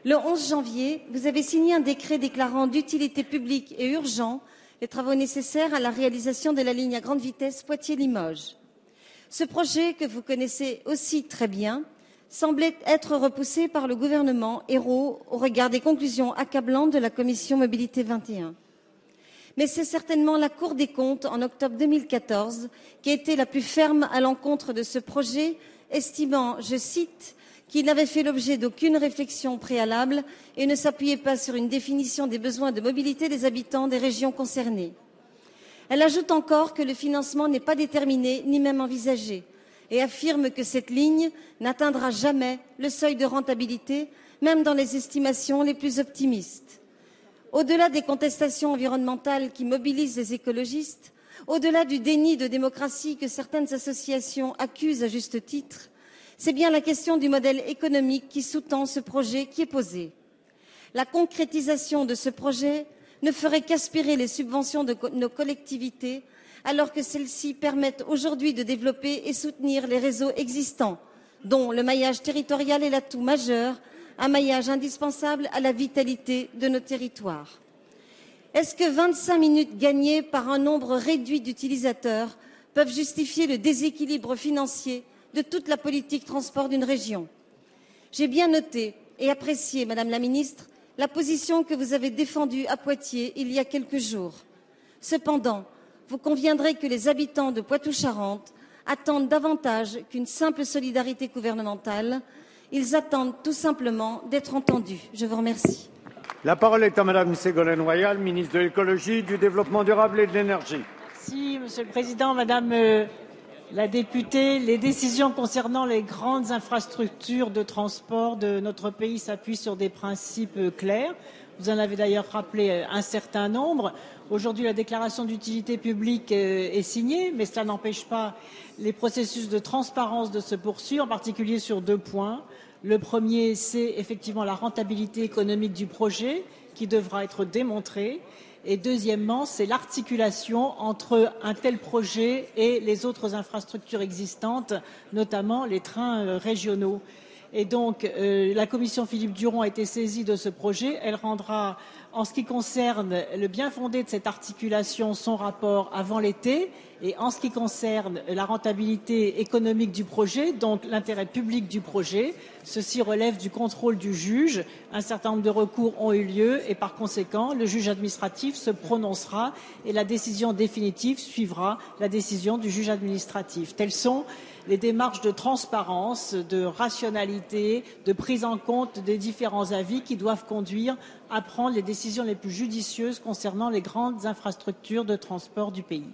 Le 11 janvier, vous avez signé un décret déclarant d'utilité publique et urgent les travaux nécessaires à la réalisation de la ligne à grande vitesse Poitiers-Limoges. Ce projet, que vous connaissez aussi très bien, semblait être repoussé par le gouvernement Ayrault au regard des conclusions accablantes de la commission Mobilité 21. Mais c'est certainement la Cour des comptes, en octobre 2014, qui a été la plus ferme à l'encontre de ce projet, estimant, je cite, qu'il n'avait fait l'objet d'aucune réflexion préalable et ne s'appuyait pas sur une définition des besoins de mobilité des habitants des régions concernées. Elle ajoute encore que le financement n'est pas déterminé ni même envisagé et affirme que cette ligne n'atteindra jamais le seuil de rentabilité, même dans les estimations les plus optimistes. Au-delà des contestations environnementales qui mobilisent les écologistes, au-delà du déni de démocratie que certaines associations accusent à juste titre, c'est bien la question du modèle économique qui sous-tend ce projet qui est posée. La concrétisation de ce projet ne ferait qu'aspirer les subventions de nos collectivités, alors que celles-ci permettent aujourd'hui de développer et soutenir les réseaux existants, dont le maillage territorial est l'atout majeur, un maillage indispensable à la vitalité de nos territoires. Est-ce que 25 minutes gagnées par un nombre réduit d'utilisateurs peuvent justifier le déséquilibre financier de toute la politique transport d'une région? J'ai bien noté et apprécié, Madame la Ministre, la position que vous avez défendue à Poitiers il y a quelques jours. Cependant, vous conviendrez que les habitants de Poitou-Charentes attendent davantage qu'une simple solidarité gouvernementale. Ils attendent tout simplement d'être entendus. Je vous remercie. La parole est à Madame Ségolène Royal, ministre de l'Écologie, du Développement durable et de l'Énergie. Merci, Monsieur le Président, Madame la députée. Les décisions concernant les grandes infrastructures de transport de notre pays s'appuient sur des principes clairs. Vous en avez d'ailleurs rappelé un certain nombre. Aujourd'hui, la déclaration d'utilité publique est signée, mais cela n'empêche pas les processus de transparence de se poursuivre, en particulier sur 2 points. Le premier, c'est effectivement la rentabilité économique du projet qui devra être démontrée. Et deuxièmement, c'est l'articulation entre un tel projet et les autres infrastructures existantes, notamment les trains régionaux. Et donc, la commission Philippe Duron a été saisie de ce projet. Elle rendra, en ce qui concerne le bien fondé de cette articulation, son rapport avant l'été. Et en ce qui concerne la rentabilité économique du projet, donc l'intérêt public du projet, ceci relève du contrôle du juge. Un certain nombre de recours ont eu lieu et par conséquent, le juge administratif se prononcera et la décision définitive suivra la décision du juge administratif. Telles sont les démarches de transparence, de rationalité, de prise en compte des différents avis qui doivent conduire à prendre les décisions les plus judicieuses concernant les grandes infrastructures de transport du pays.